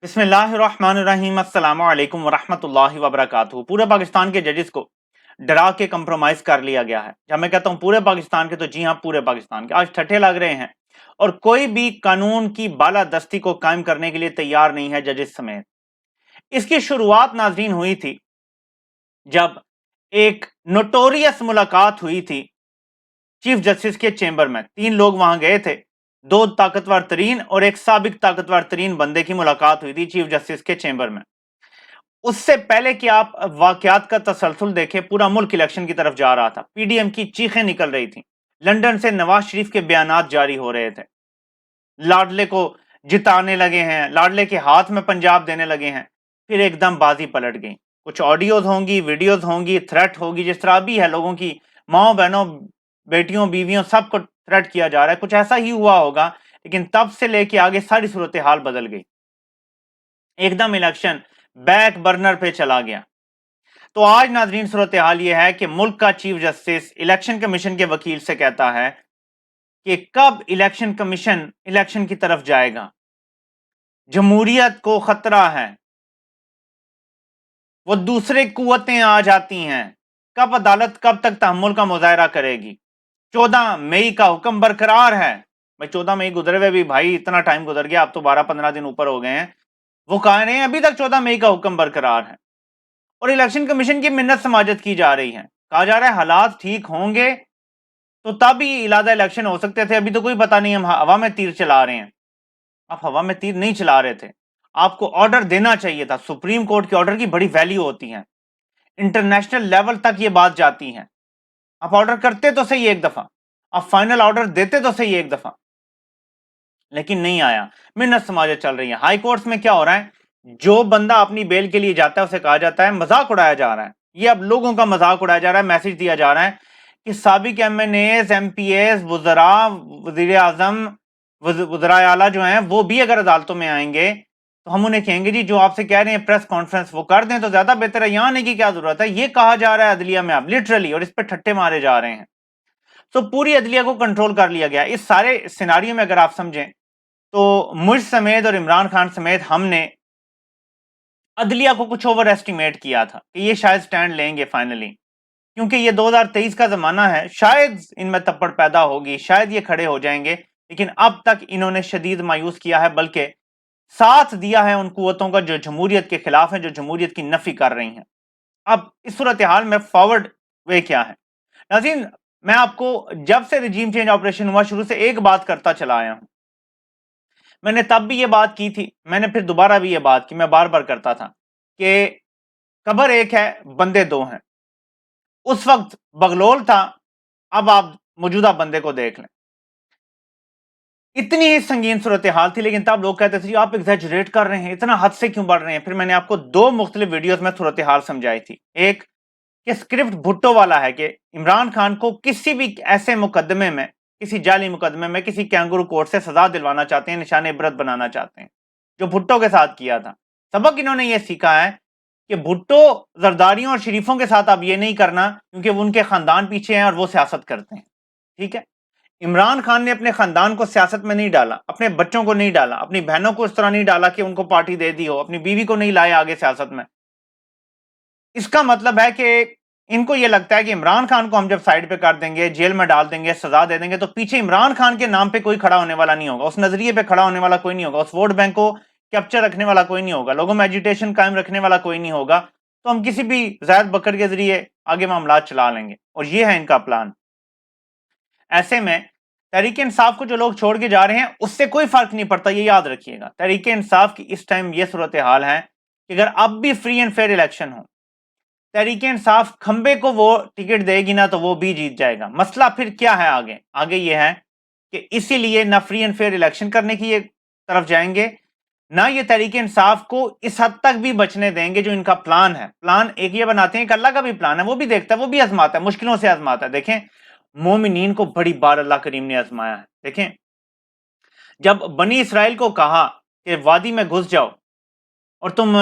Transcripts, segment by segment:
بسم اللہ الرحمن الرحیم السلام علیکم ورحمۃ اللہ وبرکاتہ۔ پورے پاکستان کے ججز کو ڈرا کے کمپرومائز کر لیا گیا ہے۔ جب میں کہتا ہوں پورے پاکستان کے تو جی ہاں پورے پاکستان کے، آج ٹھٹھے لگ رہے ہیں اور کوئی بھی قانون کی بالادستی کو قائم کرنے کے لیے تیار نہیں ہے ججز سمیت۔ اس کی شروعات ناظرین ہوئی تھی جب ایک نوٹوریس ملاقات ہوئی تھی چیف جسٹس کے چیمبر میں۔ 3 لوگ وہاں گئے تھے، 2 طاقتور ترین اور ایک سابق طاقتور ترین بندے کی ملاقات ہوئی تھی چیف جسٹس کے چیمبر میں۔ اس سے پہلے کہ آپ واقعات کا تسلسل دیکھیں، پورا ملک الیکشن کی طرف جا رہا تھا، پی ڈی ایم کی چیخیں نکل رہی تھیں، لندن سے نواز شریف کے بیانات جاری ہو رہے تھے، لاڈلے کو جتانے لگے ہیں، لاڈلے کے ہاتھ میں پنجاب دینے لگے ہیں۔ پھر ایک دم بازی پلٹ گئی، کچھ آڈیوز ہوں گی، ویڈیوز ہوں گی، تھریٹ ہوگی، جس طرح بھی ہے لوگوں کی ماؤں بہنوں بیٹیوں بیویوں سب کو تھریٹ کیا جا رہا ہے، کچھ ایسا ہی ہوا ہوگا۔ لیکن تب سے لے کے آگے ساری صورتحال بدل گئی، ایک دم الیکشن بیک برنر پہ چلا گیا۔ تو آج ناظرین صورتحال یہ ہے کہ ملک کا چیف جسٹس الیکشن کمیشن کے وکیل سے کہتا ہے کہ کب الیکشن کمیشن الیکشن کی طرف جائے گا، جمہوریت کو خطرہ ہے، وہ دوسرے قوتیں آ جاتی ہیں، کب عدالت کب تک تحمل کا مظاہرہ کرے گی؟ 14 مئی کا حکم برقرار ہے۔ بھائی 14 مئی گزرے ہوئے بھی، بھائی اتنا ٹائم گزر گیا، اب تو 12-15 دن اوپر ہو گئے ہیں، وہ کہہ رہے ہیں ابھی تک 14 مئی کا حکم برقرار ہے، اور الیکشن کمیشن کی منت سماجت کی جا رہی ہے۔ کہا جا رہا ہے حالات ٹھیک ہوں گے تو تب ہی علادہ الیکشن ہو سکتے تھے، ابھی تو کوئی پتہ نہیں، ہم ہوا میں تیر چلا رہے ہیں۔ آپ ہوا میں تیر نہیں چلا رہے تھے، آپ کو آرڈر دینا چاہیے تھا۔ سپریم کورٹ کے آرڈر کی بڑی ویلیو ہوتی ہے، انٹرنیشنل لیول تک یہ بات جاتی ہے۔ آپ آرڈر کرتے تو صحیح ایک دفعہ، آپ فائنل آرڈر دیتے تو صحیح ایک دفعہ، لیکن نہیں آیا، منت سماجت چل رہی ہے۔ ہائی کورٹس میں کیا ہو رہا ہے، جو بندہ اپنی بیل کے لیے جاتا ہے اسے کہا جاتا ہے مذاق اڑایا جا رہا ہے، یہ اب لوگوں کا مذاق اڑایا جا رہا ہے، میسج دیا جا رہا ہے کہ سابق M N As, M P As, وزراء، وزیر اعظم، وزرائے اعلیٰ جو ہیں وہ بھی اگر عدالتوں میں آئیں گے تو ہم انہیں کہیں گے جی جو آپ سے کہہ رہے ہیں پریس کانفرنس وہ کر دیں تو زیادہ بہتر ہے، یہاں آنے کی کیا ضرورت ہے۔ یہ کہا جا رہا ہے عدلیہ میں اب لٹرلی، اور اس پہ ٹھٹے مارے جا رہے ہیں۔ تو پوری عدلیہ کو کنٹرول کر لیا گیا۔ اس سارے سیناریو میں اگر آپ سمجھیں تو مجھ سمیت اور عمران خان سمیت ہم نے عدلیہ کو کچھ اوور ایسٹیمیٹ کیا تھا کہ یہ شاید سٹینڈ لیں گے فائنلی، کیونکہ یہ 2023 کا زمانہ ہے، شاید ان میں تپڑ پیدا ہوگی، شاید یہ کھڑے ہو جائیں گے، لیکن اب تک انہوں نے شدید مایوس کیا ہے، بلکہ ساتھ دیا ہے ان قوتوں کا جو جمہوریت کے خلاف ہیں، جو جمہوریت کی نفی کر رہی ہیں۔ اب اس صورتحال میں فارورڈ وے کیا ہے ناظرین؟ میں آپ کو جب سے رجیم چینج آپریشن ہوا شروع سے ایک بات کرتا چلا آیا ہوں، میں نے تب بھی یہ بات کی تھی، میں نے پھر دوبارہ بھی یہ بات کی، میں بار بار کرتا تھا کہ قبر ایک ہے، بندے 2 ہیں۔ اس وقت بغلول تھا، اب آپ موجودہ بندے کو دیکھ لیں، اتنی ہی سنگین صورتحال تھی، لیکن تب لوگ کہتے تھے آپ ایگزیجریٹ کر رہے ہیں، اتنا حد سے کیوں بڑھ رہے ہیں۔ پھر میں نے آپ کو 2 مختلف ویڈیوز میں صورتحال سمجھائی تھی، ایک کہ اسکرپٹ بھٹو والا ہے کہ عمران خان کو کسی بھی ایسے مقدمے میں، کسی جعلی مقدمے میں، کسی کینگرو کورٹ سے سزا دلوانا چاہتے ہیں، نشان عبرت بنانا چاہتے ہیں، جو بھٹو کے ساتھ کیا تھا۔ سبق انہوں نے یہ سیکھا ہے کہ بھٹو زرداریوں اور شریفوں کے ساتھ اب یہ نہیں کرنا، کیونکہ وہ ان کے خاندان پیچھے ہیں اور وہ سیاست کرتے ہیں، ٹھیک ہے۔ عمران خان نے اپنے خاندان کو سیاست میں نہیں ڈالا، اپنے بچوں کو نہیں ڈالا، اپنی بہنوں کو اس طرح نہیں ڈالا کہ ان کو پارٹی دے دی ہو، اپنی بیوی کو نہیں لایا آگے سیاست میں۔ اس کا مطلب ہے کہ ان کو یہ لگتا ہے کہ عمران خان کو ہم جب سائیڈ پہ کر دیں گے، جیل میں ڈال دیں گے، سزا دے دیں گے، تو پیچھے عمران خان کے نام پہ کوئی کھڑا ہونے والا نہیں ہوگا، اس نظریے پہ کھڑا ہونے والا کوئی نہیں ہوگا، اس ووٹ بینک کو کیپچر رکھنے والا کوئی نہیں ہوگا، لوگوں میں ایجیٹیشن قائم رکھنے والا کوئی نہیں ہوگا، تو ہم کسی بھی زید بکر کے ذریعے آگے معاملات چلا لیں گے، اور یہ ہے ان کا پلان۔ ایسے میں تحریک انصاف کو جو لوگ چھوڑ کے جا رہے ہیں اس سے کوئی فرق نہیں پڑتا، یہ یاد رکھیے گا۔ تحریک انصاف کی اس ٹائم یہ صورتحال ہے کہ اگر اب بھی فری اینڈ فیئر الیکشن ہو، تحریک انصاف کھمبے کو وہ ٹکٹ دے گی نا تو وہ بھی جیت جائے گا۔ مسئلہ پھر کیا ہے آگے یہ ہے کہ اسی لیے نہ فری اینڈ فیئر الیکشن کرنے کی یہ طرف جائیں گے، نہ یہ تحریک انصاف کو اس حد تک بھی بچنے دیں گے جو ان کا پلان ہے۔ پلان ایک یہ بناتے ہیں کہ اللہ کا بھی پلان ہے، وہ بھی دیکھتا ہے، وہ بھی آزماتا ہے، مشکلوں سے آزماتا ہے۔ دیکھیں مومنین کو بڑی بار اللہ کریم نے آزمایا ہے۔ دیکھیں جب بنی اسرائیل کو کہا کہ وادی میں گھس جاؤ اور تم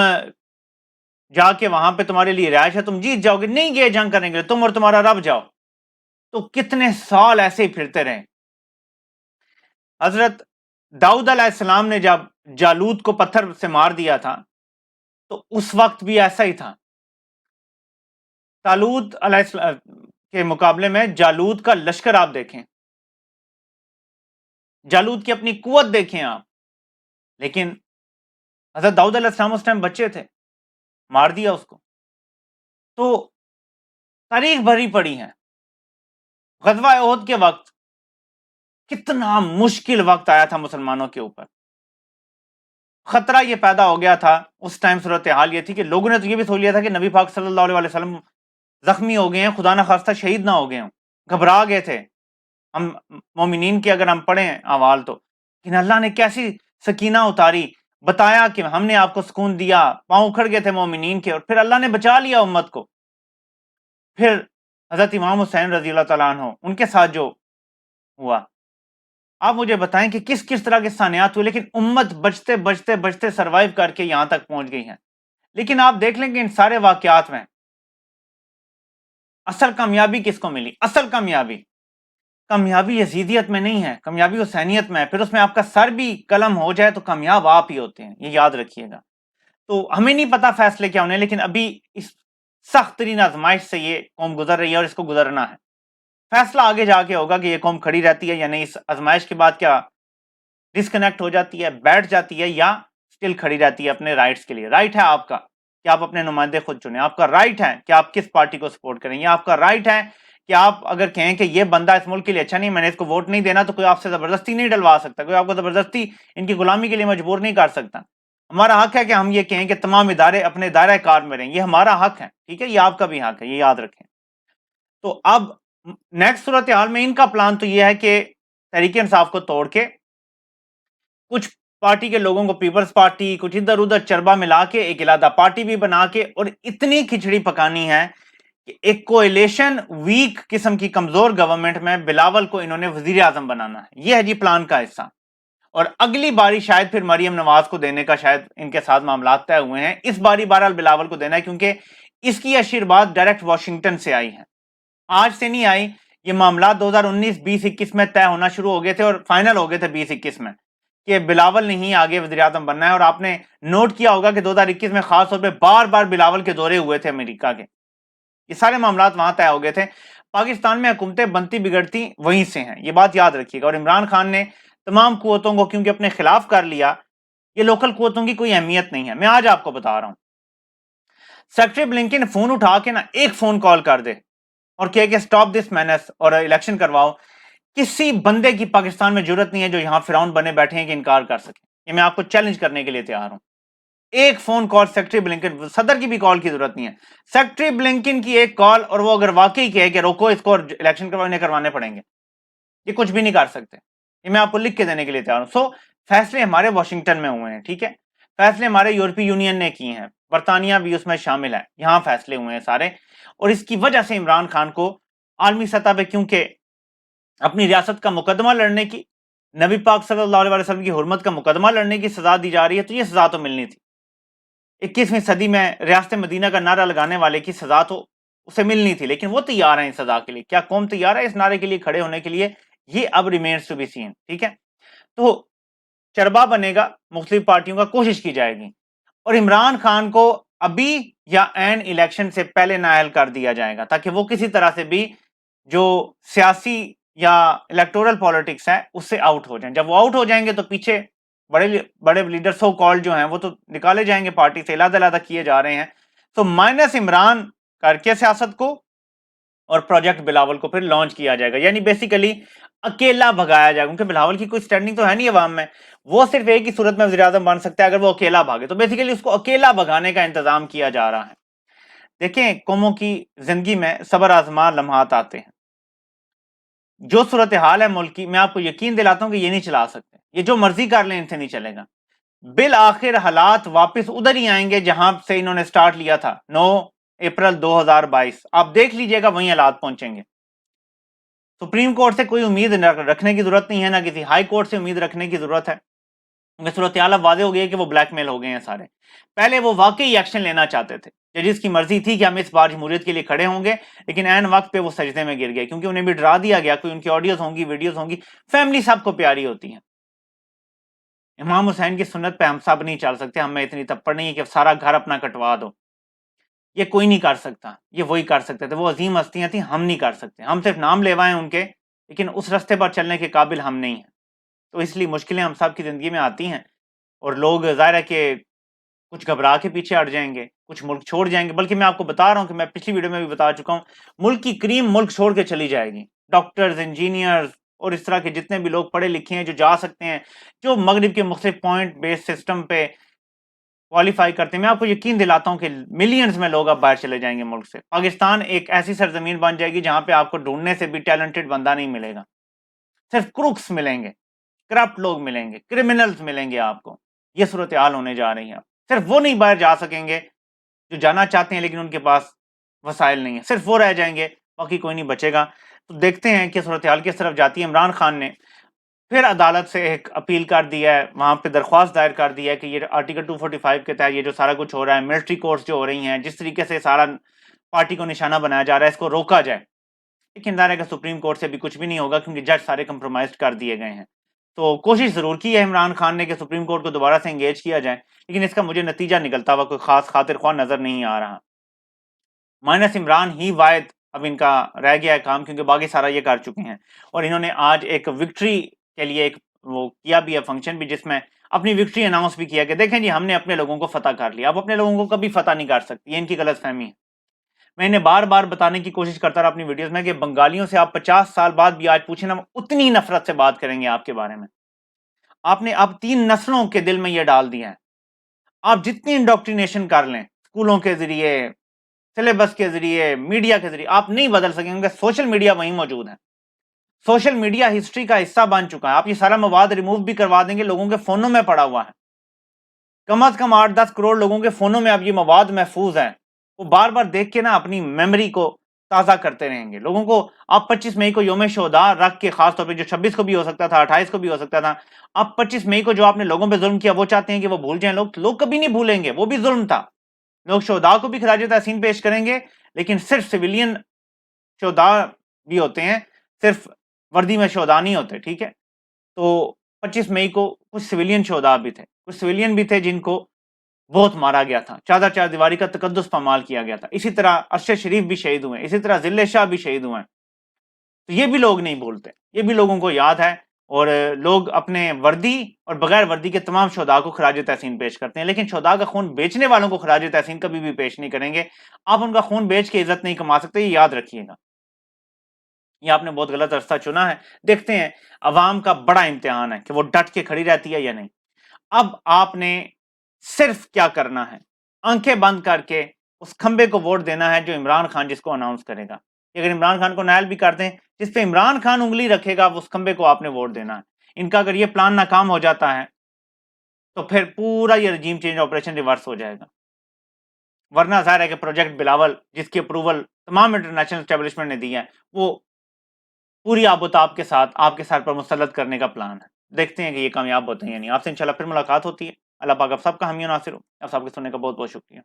جا کے وہاں پہ تمہارے لیے رہائش ہے، تم جیت جاؤ گے، نہیں گئے جنگ کرنے کے لیے، تم اور تمہارا رب جاؤ، تو کتنے سال ایسے ہی پھرتے رہے۔ حضرت داؤد علیہ السلام نے جب جالوت کو پتھر سے مار دیا تھا، تو اس وقت بھی ایسا ہی تھا. طالوت علیہ السلام کے مقابلے میں جالوت کا لشکر آپ دیکھیں، جالوت کی اپنی قوت دیکھیں آپ. لیکن حضرت داؤد علیہ السلام اس ٹائم بچے تھے، مار دیا اس کو. تو تاریخ بھری پڑی ہے. غزوہ احد کے وقت کتنا مشکل وقت آیا تھا مسلمانوں کے اوپر. خطرہ یہ پیدا ہو گیا تھا اس ٹائم، صورتحال یہ تھی کہ لوگوں نے تو یہ بھی سوچ لیا تھا کہ نبی پاک صلی اللہ علیہ وسلم زخمی ہو گئے ہیں، خدا نہ خواستہ شہید نہ ہو گئے ہوں، گھبرا گئے تھے. ہم مومنین کے اگر ہم پڑھیں احوال تو لیکن اللہ نے کیسی سکینہ اتاری، بتایا کہ ہم نے آپ کو سکون دیا، پاؤں اکھڑ گئے تھے مومنین کے، اور پھر اللہ نے بچا لیا امت کو. پھر حضرت امام حسین رضی اللہ تعالیٰ عنہ ان کے ساتھ جو ہوا، آپ مجھے بتائیں کہ کس کس طرح کے سانحات ہوئے، لیکن امت بچتے بچتے بچتے سروائیو کر کے یہاں تک پہنچ گئی ہیں. لیکن آپ دیکھ لیں کہ ان سارے واقعات میں اصل کامیابی کس کو ملی؟ اصل کامیابی یزیدیت میں نہیں ہے، کامیابی حسینیت میں ہے. پھر اس میں آپ کا سر بھی قلم ہو جائے تو کامیاب آپ ہی ہوتے ہیں، یہ یاد رکھیے گا. تو ہمیں نہیں پتا فیصلے کیا ہونے، لیکن ابھی اس سخت ترین آزمائش سے یہ قوم گزر رہی ہے اور اس کو گزرنا ہے. فیصلہ آگے جا کے ہوگا کہ یہ قوم کھڑی رہتی ہے یا نہیں، اس آزمائش کے بعد کیا ڈسکنیکٹ ہو جاتی ہے، بیٹھ جاتی ہے، یا سٹل کھڑی رہتی ہے اپنے رائٹس کے لیے. رائٹ ہے آپ کا کہ آپ اپنے نمائندے خود چنیں، آپ کا رائٹ ہے کہ آپ کس پارٹی کو سپورٹ کریں، یا آپ کا رائٹ ہے کہ آپ اگر کہیں کہ یہ بندہ اس ملک کے لیے اچھا نہیں، میں نے اس کو ووٹ نہیں دینا، تو کوئی آپ سے زبردستی نہیں ڈلوا سکتا، کوئی آپ کو زبردستی ان کی غلامی کے لیے مجبور نہیں کر سکتا. ہمارا حق ہے کہ ہم یہ کہیں کہ تمام ادارے اپنے دائرہ کار میں رہیں، یہ ہمارا حق ہے، ٹھیک ہے، یہ آپ کا بھی حق ہے، یہ یاد رکھیں. تو اب نیکسٹ صورتحال میں ان کا پلان تو یہ ہے کہ تحریک انصاف کو توڑ کے کچھ پارٹی کے لوگوں کو پیپلز پارٹی، کچھ ادھر ادھر چربا ملا کے ایک علادہ پارٹی بھی بنا کے، اور اتنی کھچڑی پکانی ہے کہ ایک کوئلیشن ویک قسم کی کمزور گورنمنٹ میں بلاول کو انہوں نے وزیر اعظم بنانا ہے. یہ ہے جی پلان کا حصہ. اور اگلی باری شاید پھر مریم نواز کو دینے کا شاید ان کے ساتھ معاملات طے ہوئے ہیں. اس باری بہرحال بلاول کو دینا ہے، کیونکہ اس کی آشرواد ڈائریکٹ واشنگٹن سے آئی ہیں، آج سے نہیں آئی. یہ معاملات 2019-20-21 میں طے ہونا شروع ہو گئے تھے اور فائنل ہو گئے تھے 20-21 میں کہ بلاول نے ہی آگے وزیر اعظم بننا ہے. اور آپ نے نوٹ کیا ہوگا کہ 2021 میں خاص طور پہ بار بار بلاول کے دورے ہوئے تھے امریکہ کے. یہ سارے معاملات وہاں طے ہو گئے تھے. پاکستان میں حکومتیں بنتی بگڑتی وہیں سے ہیں، یہ بات یاد رکھیے گا. اور عمران خان نے تمام قوتوں کو کیونکہ اپنے خلاف کر لیا، یہ لوکل قوتوں کی کوئی اہمیت نہیں ہے. میں آج آپ کو بتا رہا ہوں، سیکرٹری بلنکن فون اٹھا کے نا ایک فون کال کر دے اور کہے کہ سٹاپ دس مینس اور الیکشن کرواؤ، کسی بندے کی پاکستان میں ضرورت نہیں ہے جو یہاں فرعون بنے بیٹھے ہیں کہ انکار کر سکے. یہ میں آپ کو چیلنج کرنے کے لیے تیار ہوں. ایک فون کال سیکرٹری بلنکن، صدر کی بھی کال کی ضرورت نہیں ہے، سیکرٹری بلنکن کی ایک کال، اور وہ اگر واقعی کہے کہ روکو اس کو الیکشن کروانے پڑیں گے، یہ کچھ بھی نہیں کر سکتے. یہ میں آپ کو لکھ کے دینے کے لیے تیار ہوں. سو فیصلے ہمارے واشنگٹن میں ہوئے ہیں، ٹھیک ہے، فیصلے ہمارے یورپی یونین نے کیے ہیں، برطانیہ بھی اس میں شامل ہے، یہاں فیصلے ہوئے ہیں سارے. اور اس کی وجہ سے عمران خان کو عالمی سطح پہ کیونکہ اپنی ریاست کا مقدمہ لڑنے کی، نبی پاک صلی اللہ علیہ وسلم کی حرمت کا مقدمہ لڑنے کی سزا دی جا رہی ہے، تو یہ سزا تو ملنی تھی. 21ویں صدی میں ریاست مدینہ کا نعرہ لگانے والے کی سزا تو اسے ملنی تھی، لیکن وہ تیار ہیں اس سزا کے لیے. کیا قوم تیار ہے اس نعرے کے لیے کھڑے ہونے کے لیے؟ یہ اب ریمینز ٹو بی سین، ٹھیک ہے. تو چربا بنے گا مختلف پارٹیوں کا، کوشش کی جائے گی، اور عمران خان کو ابھی یا این الیکشن سے پہلے نااہل کر دیا جائے گا، تاکہ وہ کسی طرح سے بھی جو سیاسی یا الیکٹورل پالیٹکس ہے اس سے آؤٹ ہو جائیں. جب وہ آؤٹ ہو جائیں گے تو پیچھے بڑے بڑے لیڈر سو کال جو ہیں وہ تو نکالے جائیں گے، پارٹی سے علیحدہ علیحدہ کیے جا رہے ہیں. تو مائنس عمران کر کے سیاست کو، اور پروجیکٹ بلاول کو پھر لانچ کیا جائے گا، یعنی بیسیکلی اکیلا بھگایا جائے گا، کیونکہ بلاول کی کوئی سٹینڈنگ تو ہے نہیں عوام میں. وہ صرف ایک ہی صورت میں وزیر اعظم بن سکتا ہے اگر وہ اکیلا بھاگے، تو بیسیکلی اس کو اکیلا بھگانے کا انتظام کیا جا رہا ہے. دیکھیں، قوموں کی زندگی میں صبر آزما لمحات آتے ہیں. جو صورتحال ہے ملک کی، میں آپ کو یقین دلاتا ہوں کہ یہ نہیں چلا سکتے، یہ جو مرضی کر لیں ان سے نہیں چلے گا. بالآخر حالات واپس ادھر ہی آئیں گے جہاں سے انہوں نے سٹارٹ لیا تھا 9 اپریل 2022. آپ دیکھ لیجئے گا وہیں حالات پہنچیں گے. سپریم کورٹ سے کوئی امید رکھنے کی ضرورت نہیں ہے، نہ کسی ہائی کورٹ سے امید رکھنے کی ضرورت ہے، کیونکہ صورتحال اب واضح ہو گئی ہے کہ وہ بلیک میل ہو گئے ہیں سارے. پہلے وہ واقعی ایکشن لینا چاہتے تھے، ججز کی مرضی تھی کہ ہم اس بار جمہوریت کے لیے کھڑے ہوں گے، لیکن عین وقت پہ وہ سجدے میں گر گئے، کیونکہ انہیں بھی ڈرا دیا گیا، کوئی ان کی آڈیوز ہوں گی، ویڈیوز ہوں گی. فیملی سب کو پیاری ہوتی ہے، امام حسین کی سنت پہ ہم سب نہیں چل سکتے، ہمیں اتنی تپڑ نہیں ہے کہ سارا گھر اپنا کٹوا دو، یہ کوئی نہیں کر سکتا، یہ وہی کر سکتے تھے، وہ عظیم ہستیاں تھیں، ہم نہیں کر سکتے، ہم صرف نام لیوائے ان کے، لیکن اس رستے پر چلنے کے قابل ہم نہیں ہیں۔ تو اس لیے مشکلیں ہم سب کی زندگی میں آتی ہیں، اور لوگ ظاہر ہے کہ کچھ گھبرا کے پیچھے ہٹ جائیں گے، کچھ ملک چھوڑ جائیں گے، بلکہ میں آپ کو بتا رہا ہوں کہ میں پچھلی ویڈیو میں بھی بتا چکا ہوں، ملک کی کریم ملک چھوڑ کے چلی جائے گی، ڈاکٹرز، انجینئرز اور اس طرح کے جتنے بھی لوگ پڑھے لکھے ہیں جو جا سکتے ہیں، جو مغرب کے مختلف پوائنٹ بیس سسٹم پہ کوالیفائی کرتے ہیں، میں آپ کو یقین دلاتا ہوں کہ ملینز میں لوگ اب باہر چلے جائیں گے ملک سے۔ پاکستان ایک ایسی سرزمین بن جائے گی جہاں پہ آپ کو ڈھونڈنے سے بھی ٹیلنٹڈ بندہ نہیں ملے گا، صرف کروکس ملیں گے، کرپٹ لوگ ملیں گے، کرمنلز ملیں گے آپ کو۔ یہ صورتحال ہونے جا رہی ہے، صرف وہ نہیں باہر جا سکیں گے جو جانا چاہتے ہیں لیکن ان کے پاس وسائل نہیں ہیں، صرف وہ رہ جائیں گے، باقی کوئی نہیں بچے گا۔ تو دیکھتے ہیں کہ صورتحال کس طرف جاتی ہے۔ عمران خان نے پھر عدالت سے ایک اپیل کر دیا ہے، وہاں پہ درخواست دائر کر دی ہے کہ یہ آرٹیکل 245 کے تحت یہ جو سارا کچھ ہو رہا ہے، ملٹری کورٹس جو ہو رہی ہیں، جس طریقے سے سارا پارٹی کو نشانہ بنایا جا رہا ہے، اس کو روکا جائے۔ لیکن ظاہر ہے کہ سپریم کورٹ سے بھی کچھ بھی نہیں ہوگا کیونکہ جج سارے کمپرومائز کر دیے گئے ہیں۔ تو کوشش ضرور کی ہے عمران خان نے کہ سپریم کورٹ کو دوبارہ سے انگیج کیا جائے، لیکن اس کا مجھے نتیجہ نکلتا ہوا کوئی خاص خاطر خواہ نظر نہیں آ رہا۔ مائنس عمران ہی واحد اب ان کا رہ گیا ہے کام، کیونکہ باقی سارا یہ کر چکے ہیں، اور انہوں نے آج ایک وکٹری کے لیے ایک وہ کیا بھی ہے فنکشن بھی، جس میں اپنی وکٹری اناؤنس بھی کیا کہ دیکھیں جی ہم نے اپنے لوگوں کو فتح کر لیا۔ اب اپنے لوگوں کو کبھی فتح نہیں کر سکتی، یہ ان کی غلط فہمی ہے۔ میں انہیں بار بار بتانے کی کوشش کرتا رہا اپنی ویڈیوز میں کہ بنگالیوں سے آپ 50 سال بعد بھی آج پوچھیں نا، اتنی نفرت سے بات کریں گے آپ کے بارے میں۔ آپ نے اب 3 نسلوں کے دل میں یہ ڈال دیا ہے، آپ جتنی انڈوکٹرینیشن کر لیں، اسکولوں کے ذریعے، سلیبس کے ذریعے، میڈیا کے ذریعے، آپ نہیں بدل سکیں گے۔ سوشل میڈیا وہیں موجود ہے، سوشل میڈیا ہسٹری کا حصہ بن چکا ہے، آپ یہ سارا مواد ریموو بھی کروا دیں گے، لوگوں کے فونوں میں پڑا ہوا ہے، کم از کم 8-10 کروڑ لوگوں کے فونوں میں اب یہ مواد محفوظ ہے، وہ بار بار دیکھ کے نا اپنی میموری کو تازہ کرتے رہیں گے۔ لوگوں کو آپ 25 مئی کو یوم شہداء رکھ کے، خاص طور پہ جو 26 کو بھی ہو سکتا تھا، 28 کو بھی ہو سکتا تھا، آپ 25 مئی کو جو آپ نے لوگوں پہ ظلم کیا وہ چاہتے ہیں کہ وہ بھول جائیں، لوگ کبھی نہیں بھولیں گے، وہ بھی ظلم تھا۔ لوگ شہداء کو بھی خراج تحسین پیش کریں گے، لیکن صرف سویلین شہداء بھی ہوتے ہیں، صرف وردی میں شہداء نہیں ہوتے، ٹھیک ہے؟ تو 25 مئی کو کچھ سویلین شہداء بھی تھے، کچھ سویلین بھی تھے جن کو بہت مارا گیا تھا، چادر چار دیواری کا تقدس پامال کیا گیا تھا، اسی طرح ارشد شریف بھی شہید ہوئے، اسی طرح ذلِ شاہ بھی شہید ہوئے ہیں۔ تو یہ بھی لوگ نہیں بھولتے، یہ بھی لوگوں کو یاد ہے، اور لوگ اپنے وردی اور بغیر وردی کے تمام شہداء کو خراج تحسین پیش کرتے ہیں، لیکن شہداء کا خون بیچنے والوں کو خراج تحسین کبھی بھی پیش نہیں کریں گے۔ آپ ان کا خون بیچ کے عزت نہیں کما سکتے، یہ یاد رکھیے گا۔ یہ آپ نے بہت غلط راستہ چنا ہے۔ دیکھتے ہیں عوام کا بڑا امتحان ہے کہ وہ ڈٹ کے کھڑی رہتی ہے یا نہیں۔ اب آپ نے صرف کیا کرنا ہے، آنکھیں بند کر کے اس کھمبے کو ووٹ دینا ہے جو عمران خان جس کو اناؤنس کرے گا۔ اگر عمران خان کو نائل بھی کر دیں، جس پہ عمران خان انگلی رکھے گا اس کھمبے کو آپ نے ووٹ دینا ہے۔ ان کا اگر یہ پلان ناکام ہو جاتا ہے تو پھر پورا یہ رجیم چینج آپریشن ریورس ہو جائے گا، ورنہ ظاہر ہے کہ پروجیکٹ بلاول جس کی اپروول تمام انٹرنیشنل اسٹیبلشمنٹ نے دی ہے، وہ پوری آب و تاب کے ساتھ آپ کے سر پر مسلط کرنے کا پلان ہے۔ دیکھتے ہیں کہ یہ کامیاب ہوتے ہیں یا نہیں۔ آپ سے انشاءاللہ پھر ملاقات ہوتی ہے۔ اللہ پاک آپ سب کا حامی و ناصر ہو۔ آپ سب کے سننے کا بہت بہت شکریہ۔